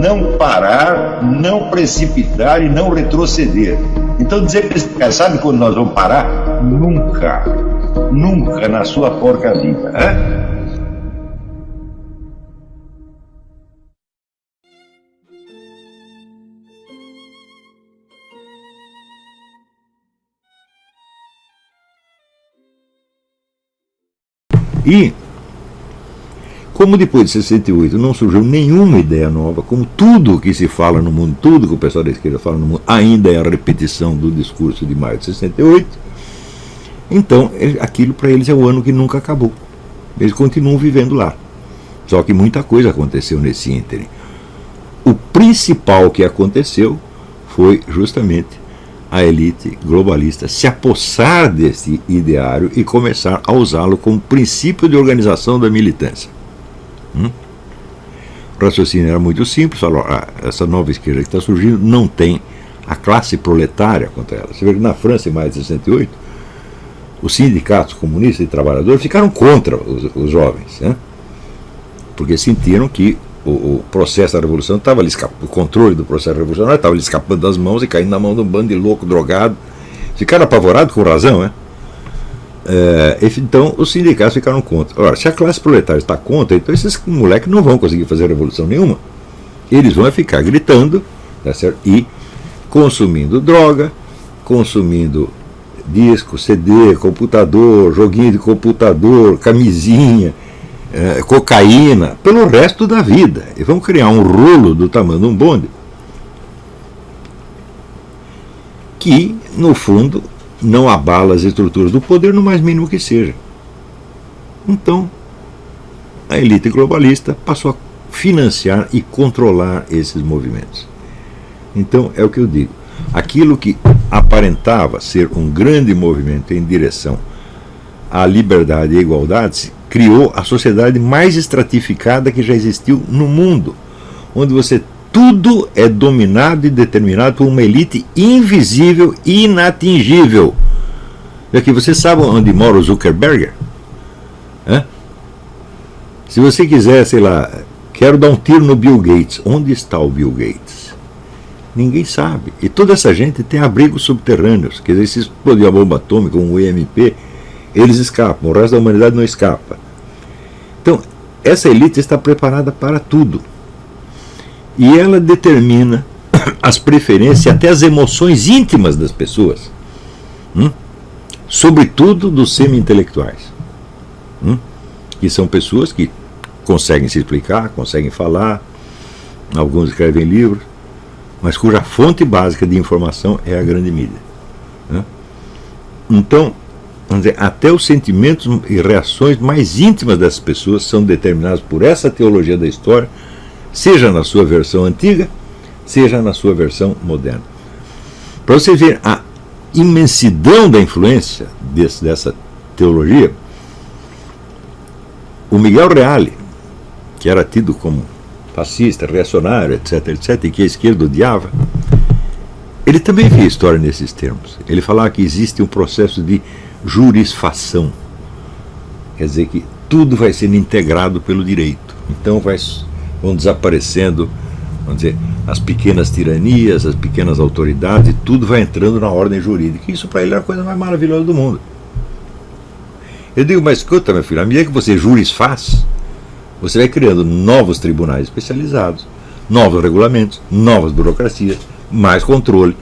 não parar, não precipitar e não retroceder. Então dizer para esse cara, sabe quando nós vamos parar? Nunca. Nunca na sua porca vida. Né? E, como depois de 68 não surgiu nenhuma ideia nova, como tudo que se fala no mundo, tudo que o pessoal da esquerda fala no mundo, ainda é a repetição do discurso de maio de 68, então aquilo para eles é o ano que nunca acabou. Eles continuam vivendo lá. Só que muita coisa aconteceu nesse ínterim. O principal que aconteceu foi justamente a elite globalista se apossar desse ideário e começar a usá-lo como princípio de organização da militância. O raciocínio era muito simples, falou, essa nova esquerda que está surgindo não tem a classe proletária contra ela. Você vê que na França, em maio de 68, os sindicatos comunistas e trabalhadores ficaram contra os jovens, né? Porque sentiram que o processo da revolução estava ali escapando, o controle do processo revolucionário estava ali escapando das mãos e caindo na mão de um bando de louco, drogado. Ficaram apavorados com razão, né? Então os sindicatos ficaram contra. Agora, se a classe proletária está contra, então esses moleques não vão conseguir fazer revolução nenhuma. Eles vão ficar gritando, tá certo? E consumindo droga, consumindo disco, CD, computador, joguinho de computador, camisinha, cocaína, pelo resto da vida. E vão criar um rolo do tamanho de um bonde que, no fundo, não abala as estruturas do poder no mais mínimo que seja. Então, a elite globalista passou a financiar e controlar esses movimentos. Então, é o que eu digo. Aquilo que aparentava ser um grande movimento em direção à liberdade e à igualdade criou a sociedade mais estratificada que já existiu no mundo, onde tudo é dominado e determinado por uma elite invisível e inatingível. E aqui, você sabe onde mora o Zuckerberg? Se você quiser, sei lá, quero dar um tiro no Bill Gates, onde está o Bill Gates? Ninguém sabe. E toda essa gente tem abrigos subterrâneos. Quer dizer, se explodir a bomba atômica, um UMP, eles escapam, o resto da humanidade não escapa. Então, essa elite está preparada para tudo. E ela determina as preferências e até as emoções íntimas das pessoas. Sobretudo dos semi-intelectuais. Que são pessoas que conseguem se explicar, conseguem falar, alguns escrevem livros, mas cuja fonte básica de informação é a grande mídia. Então, vamos dizer, até os sentimentos e reações mais íntimas dessas pessoas são determinados por essa teologia da história, seja na sua versão antiga, seja na sua versão moderna. Para você ver a imensidão da influência dessa teologia, o Miguel Reale, que era tido como fascista, reacionário, etc., e que a esquerda odiava, ele também via história nesses termos. Ele falava que existe um processo de jurisfação, quer dizer que tudo vai sendo integrado pelo direito. Então vão desaparecendo, vamos dizer, as pequenas tiranias, as pequenas autoridades, e tudo vai entrando na ordem jurídica. Isso para ele era a coisa mais maravilhosa do mundo. Eu digo, mas escuta, meu filho, à medida que você jurisfaz, você vai criando novos tribunais especializados, novos regulamentos, novas burocracias, mais controle,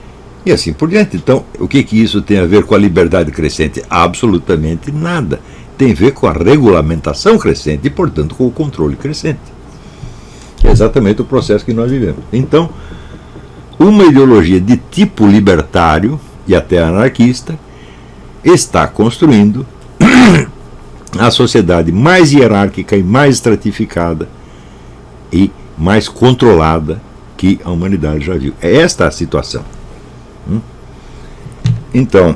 e assim por diante. Então, o que isso tem a ver com a liberdade crescente? Absolutamente nada. Tem a ver com a regulamentação crescente e, portanto, com o controle crescente. Que é exatamente o processo que nós vivemos. Então, uma ideologia de tipo libertário e até anarquista está construindo a sociedade mais hierárquica e mais estratificada e mais controlada que a humanidade já viu. É esta a situação. Então,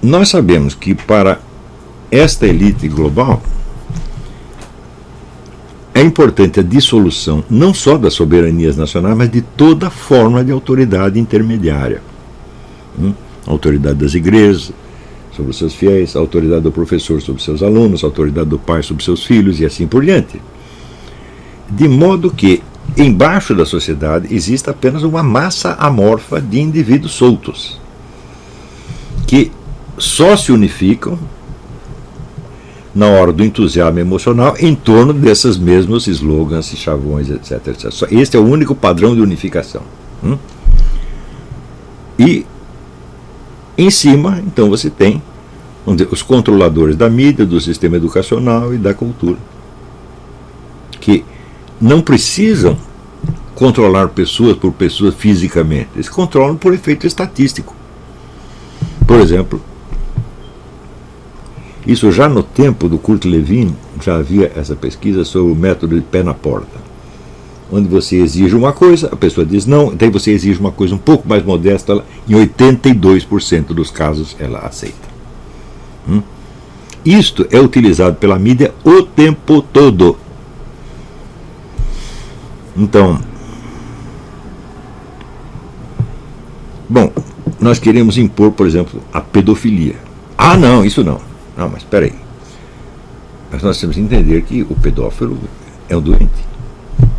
nós sabemos que para esta elite global é importante a dissolução não só das soberanias nacionais, mas de toda forma de autoridade intermediária. A autoridade das igrejas, sobre os seus fiéis, a autoridade do professor sobre seus alunos, a autoridade do pai sobre seus filhos e assim por diante. De modo que, embaixo da sociedade, existe apenas uma massa amorfa de indivíduos soltos, que só se unificam na hora do entusiasmo emocional em torno desses mesmos slogans e chavões, etc, etc. Este é o único padrão de unificação. E em cima, então, você tem os controladores da mídia, do sistema educacional e da cultura, que não precisam controlar pessoas por pessoas fisicamente, eles controlam por efeito estatístico. Por exemplo, isso já no tempo do Kurt Lewin, já havia essa pesquisa sobre o método de pé na porta, onde você exige uma coisa, a pessoa diz não, daí você exige uma coisa um pouco mais modesta, em 82% dos casos ela aceita. Isto é utilizado pela mídia o tempo todo. Então, bom, nós queremos impor, por exemplo, a pedofilia. Ah, não, isso não. Não, mas espera aí. Mas nós temos que entender que o pedófilo é um doente.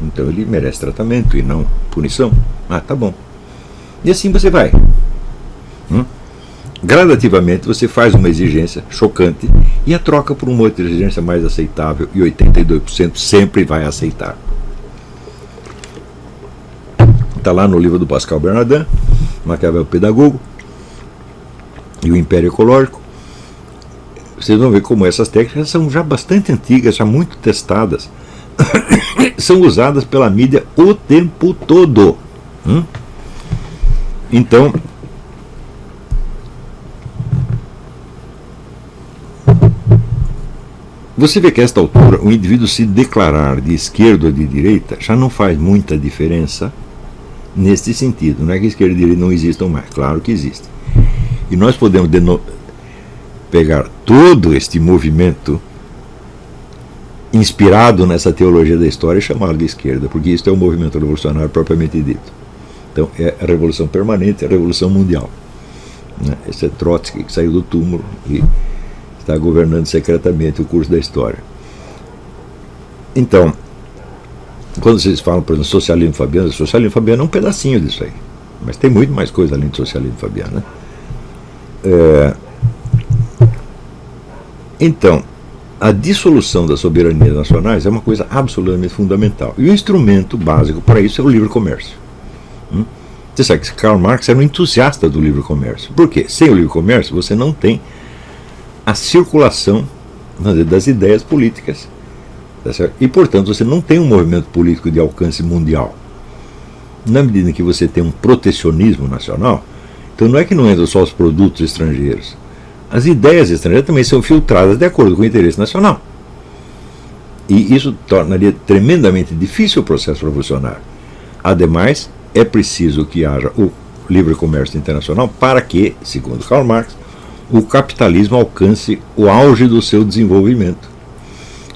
Então ele merece tratamento e não punição. Ah, tá bom. E assim você vai. Gradativamente você faz uma exigência chocante e a troca por uma outra exigência mais aceitável, e 82% sempre vai aceitar. Está lá no livro do Pascal Bernardin, Maquiavel Pedagogo e o Império Ecológico. Vocês vão ver como essas técnicas são já bastante antigas, já muito testadas. São usadas pela mídia o tempo todo. Então, você vê que a esta altura o indivíduo se declarar de esquerda ou de direita já não faz muita diferença neste sentido. Não é que esquerda e direita não existam mais, claro que existem. E nós podemos pegar todo este movimento inspirado nessa teologia da história e chamá-lo de esquerda, porque isso é um movimento revolucionário propriamente dito. Então é a revolução permanente, a revolução mundial. Esse é Trotsky, que saiu do túmulo e está governando secretamente o curso da história. Então, quando vocês falam, por exemplo, socialismo fabiano é um pedacinho disso aí, mas tem muito mais coisa além de socialismo fabiano, Então, a dissolução das soberanias nacionais é uma coisa absolutamente fundamental. E o instrumento básico para isso é o livre comércio. Você sabe que Karl Marx era um entusiasta do livre comércio. Por quê? Sem o livre comércio você não tem a circulação das ideias políticas. Tá certo? E, portanto, você não tem um movimento político de alcance mundial. Na medida em que você tem um protecionismo nacional, então não é que não entram só os produtos estrangeiros. As ideias estrangeiras também são filtradas de acordo com o interesse nacional. E isso tornaria tremendamente difícil o processo revolucionário. Ademais, é preciso que haja o livre comércio internacional para que, segundo Karl Marx, o capitalismo alcance o auge do seu desenvolvimento,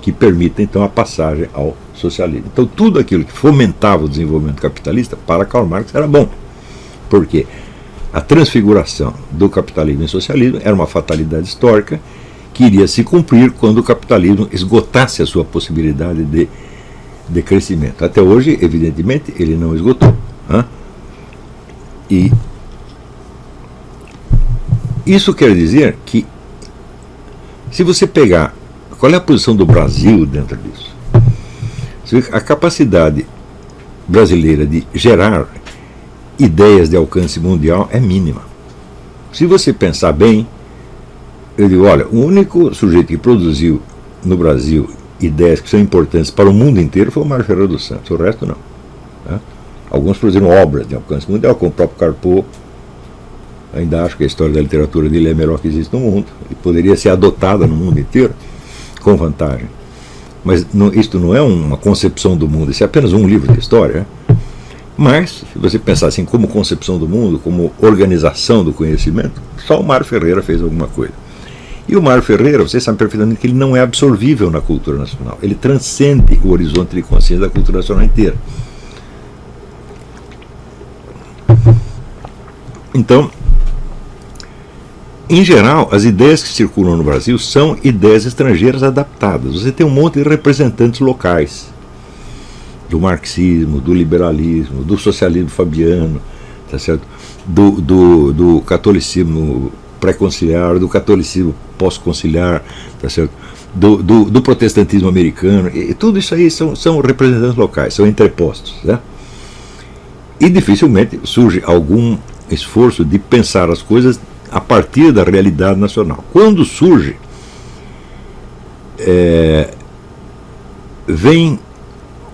que permita então a passagem ao socialismo. Então tudo aquilo que fomentava o desenvolvimento capitalista para Karl Marx era bom. Por quê? A transfiguração do capitalismo em socialismo era uma fatalidade histórica que iria se cumprir quando o capitalismo esgotasse a sua possibilidade de crescimento. Até hoje, evidentemente, ele não esgotou. E isso quer dizer que, se você pegar qual é a posição do Brasil dentro disso, a capacidade brasileira de gerar ideias de alcance mundial é mínima. Se você pensar bem, eu digo, olha, o único sujeito que produziu no Brasil ideias que são importantes para o mundo inteiro foi o Mário Ferreira dos Santos, o resto não. Alguns produziram obras de alcance mundial, como o próprio Carpo. Ainda acho que a história da literatura dele é a melhor que existe no mundo e poderia ser adotada no mundo inteiro com vantagem. Mas isto não é uma concepção do mundo, isso é apenas um livro de história. Mas, se você pensar assim, como concepção do mundo, como organização do conhecimento, só o Mário Ferreira fez alguma coisa. E o Mário Ferreira, vocês sabem perfeitamente que ele não é absorvível na cultura nacional. Ele transcende o horizonte de consciência da cultura nacional inteira. Então, em geral, as ideias que circulam no Brasil são ideias estrangeiras adaptadas. Você tem um monte de representantes locais do marxismo, do liberalismo, do socialismo fabiano, tá certo? Do catolicismo pré-conciliar, do catolicismo pós-conciliar, tá certo? Do protestantismo americano, e tudo isso aí são representantes locais, são entrepostos, né? E dificilmente surge algum esforço de pensar as coisas a partir da realidade nacional. Quando surge, vem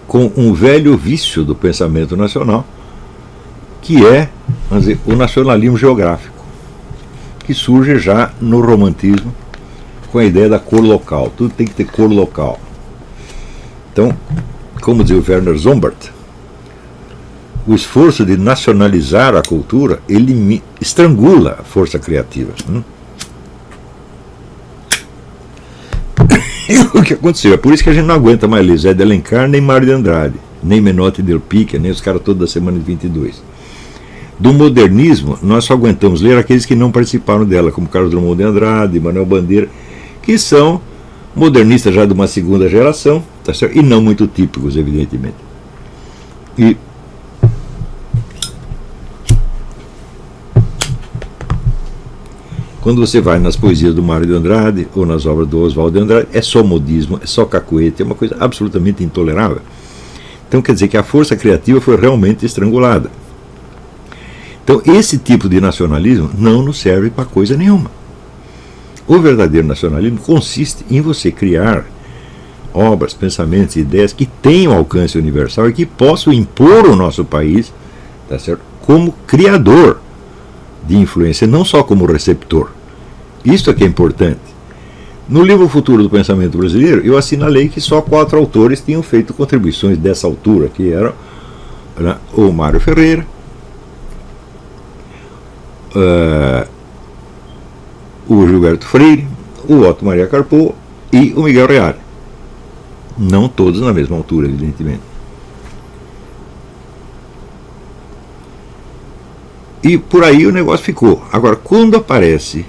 com um velho vício do pensamento nacional, que é, vamos dizer, o nacionalismo geográfico, que surge já no romantismo, com a ideia da cor local. Tudo tem que ter cor local. Então, como dizia o Werner Sombart, o esforço de nacionalizar a cultura, ele estrangula a força criativa. E o que aconteceu? É por isso que a gente não aguenta mais ler Zé de Alencar, nem Mário de Andrade, nem Menotti Del Pica, nem os caras todos da Semana de 22. Do modernismo, nós só aguentamos ler aqueles que não participaram dela, como Carlos Drummond de Andrade, Manuel Bandeira, que são modernistas já de uma segunda geração, tá certo? E não muito típicos, evidentemente. E quando você vai nas poesias do Mário de Andrade ou nas obras do Oswald de Andrade, é só modismo, é só cacoete, é uma coisa absolutamente intolerável. Então quer dizer que a força criativa foi realmente estrangulada. Então esse tipo de nacionalismo não nos serve para coisa nenhuma. O verdadeiro nacionalismo consiste em você criar obras, pensamentos, ideias que tenham alcance universal e que possam impor o nosso país, tá certo, como criador de influência, não só como receptor. Isso é que é importante. No livro Futuro do Pensamento Brasileiro, eu assinalei que só 4 autores tinham feito contribuições dessa altura, que eram, né, o Mário Ferreira, o Gilberto Freire, o Otto Maria Carpo e o Miguel Reale. Não todos na mesma altura, evidentemente. E por aí o negócio ficou. Agora, quando aparece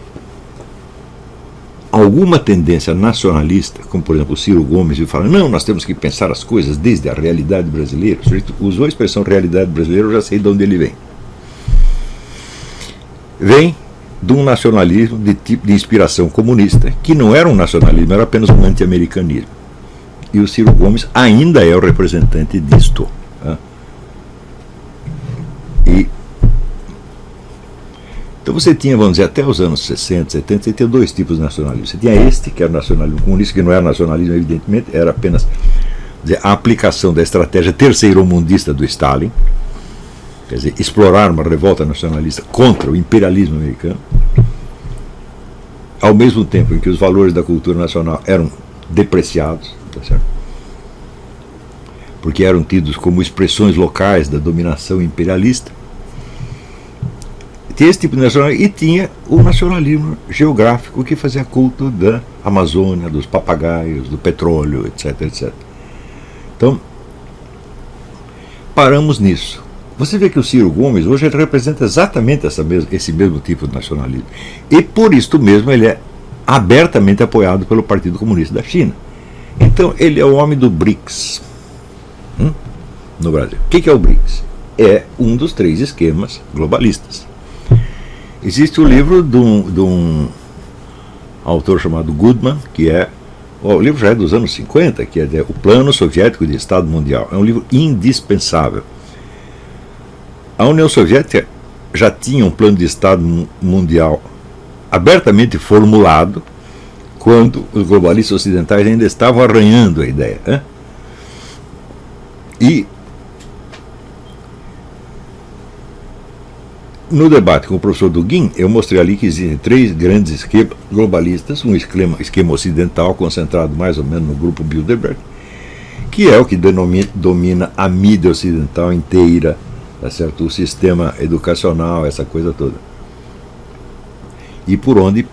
alguma tendência nacionalista, como por exemplo o Ciro Gomes, e fala, não, nós temos que pensar as coisas desde a realidade brasileira. O sujeito usou a expressão realidade brasileira, eu já sei de onde ele vem. Vem de um nacionalismo de tipo de inspiração comunista, que não era um nacionalismo, era apenas um anti-americanismo. E o Ciro Gomes ainda é o representante disto. Tá? Então você tinha, vamos dizer, até os anos 60, 70, você tinha 2 tipos de nacionalismo. Você tinha este, que era o nacionalismo comunista, que não era nacionalismo, evidentemente, era apenas dizer, a aplicação da estratégia terceiromundista do Stalin, quer dizer, explorar uma revolta nacionalista contra o imperialismo americano, ao mesmo tempo em que os valores da cultura nacional eram depreciados, tá certo? Porque eram tidos como expressões locais da dominação imperialista. Tinha esse tipo de nacionalismo e tinha o nacionalismo geográfico que fazia culto da Amazônia, dos papagaios, do petróleo, etc, etc. Então, paramos nisso. Você vê que o Ciro Gomes hoje ele representa exatamente esse mesmo tipo de nacionalismo. E por isso mesmo ele é abertamente apoiado pelo Partido Comunista da China. Então ele é o homem do BRICS no Brasil. O que é o BRICS? É um dos 3 esquemas globalistas. Existe o livro de um autor chamado Goodman, que é, o livro já é dos anos 50, que é o Plano Soviético de Estado Mundial. É um livro indispensável. A União Soviética já tinha um plano de Estado mundial abertamente formulado quando os globalistas ocidentais ainda estavam arranhando a ideia. Né? E no debate com o professor Dugin, eu mostrei ali que existem 3 grandes esquemas globalistas, um esquema ocidental concentrado mais ou menos no grupo Bilderberg, que é o que domina a mídia ocidental inteira, tá certo? O sistema educacional, essa coisa toda. E por onde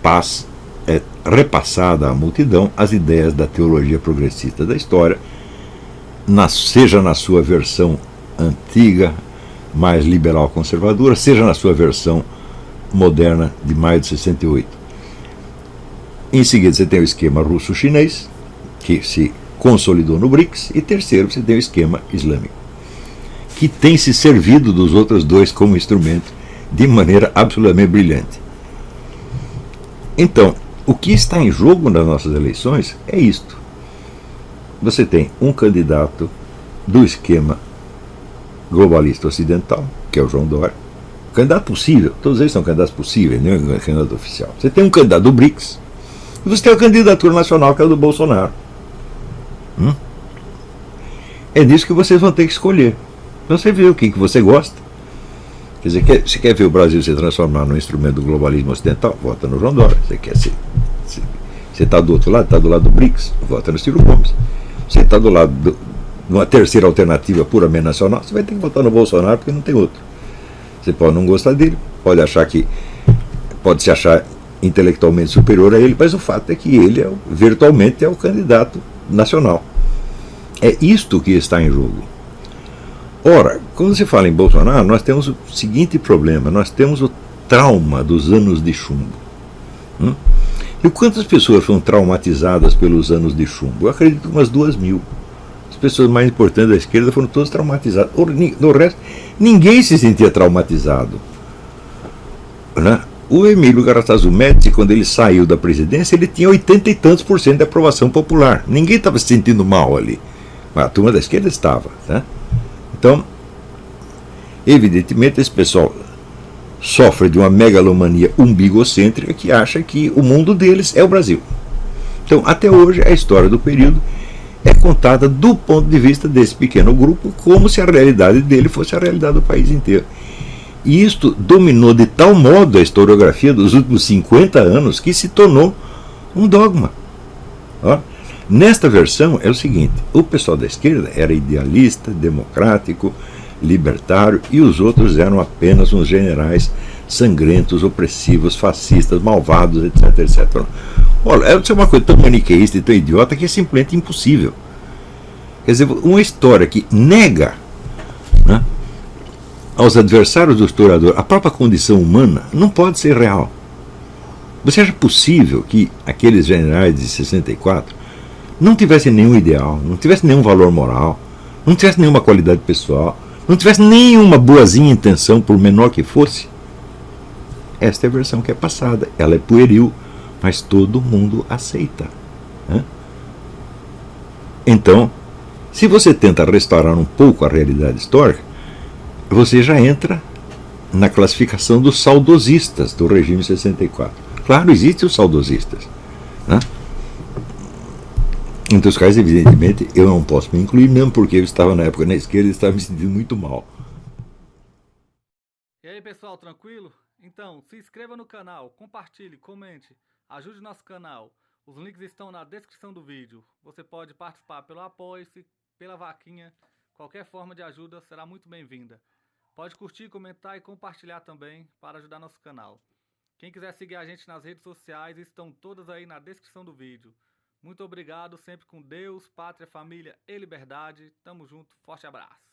é repassada à multidão as ideias da teologia progressista da história, seja na sua versão antiga, mais liberal conservadora, seja na sua versão moderna de maio de 68. Em seguida você tem o esquema russo-chinês, que se consolidou no BRICS, e terceiro você tem o esquema islâmico, que tem se servido dos outros dois como instrumento de maneira absolutamente brilhante. Então, o que está em jogo nas nossas eleições é isto. Você tem um candidato do esquema globalista ocidental, que é o João Dória, candidato possível, todos eles são candidatos possíveis, não é candidato oficial. Você tem um candidato do BRICS, e você tem a candidatura nacional, que é a do Bolsonaro. É nisso que vocês vão ter que escolher. Então você vê o que você gosta. Quer dizer, você quer ver o Brasil se transformar num instrumento do globalismo ocidental? Vota no João Dória. Você está do outro lado, está do lado do BRICS, vota no Ciro Gomes. Você está do lado de uma terceira alternativa puramente nacional, você vai ter que votar no Bolsonaro, porque não tem outro. Você pode não gostar dele, pode se achar intelectualmente superior a ele, mas o fato é que ele virtualmente é o candidato nacional. É isto que está em jogo. Ora, quando se fala em Bolsonaro, nós temos o seguinte problema: nós temos o trauma dos anos de chumbo. E quantas pessoas foram traumatizadas pelos anos de chumbo? Eu acredito umas 2.000. As pessoas mais importantes da esquerda foram todas traumatizadas. No resto, ninguém se sentia traumatizado. O Emílio Garastazu Médici, quando ele saiu da presidência, ele tinha 80 e tantos por cento de aprovação popular. Ninguém estava se sentindo mal ali. Mas a turma da esquerda estava. Então, evidentemente, esse pessoal sofre de uma megalomania umbigocêntrica que acha que o mundo deles é o Brasil. Então, até hoje, a história do período é contada do ponto de vista desse pequeno grupo, como se a realidade dele fosse a realidade do país inteiro. E isto dominou de tal modo a historiografia dos últimos 50 anos que se tornou um dogma. Nesta versão é o seguinte: o pessoal da esquerda era idealista, democrático, libertário, e os outros eram apenas uns generais sangrentos, opressivos, fascistas, malvados, etc, etc. Olha, isso é uma coisa tão maniqueísta e tão idiota que é simplesmente impossível. Quer dizer, uma história que nega aos adversários do historiador a própria condição humana não pode ser real. Você acha possível que aqueles generais de 64 não tivessem nenhum ideal, não tivessem nenhum valor moral, não tivessem nenhuma qualidade pessoal, não tivessem nenhuma boazinha intenção, por menor que fosse? Esta é a versão que é passada. Ela é pueril, mas todo mundo aceita. Então, se você tenta restaurar um pouco a realidade histórica, você já entra na classificação dos saudosistas do regime 64. Claro, existem os saudosistas. Entre os quais, evidentemente, eu não posso me incluir, mesmo porque eu estava na época na esquerda e estava me sentindo muito mal. E aí, pessoal, tranquilo? Então, se inscreva no canal, compartilhe, comente, ajude o nosso canal. Os links estão na descrição do vídeo. Você pode participar pelo Apoie-se, pela vaquinha. Qualquer forma de ajuda será muito bem-vinda. Pode curtir, comentar e compartilhar também para ajudar nosso canal. Quem quiser seguir a gente nas redes sociais, estão todas aí na descrição do vídeo. Muito obrigado, sempre com Deus, pátria, família e liberdade. Tamo junto, forte abraço.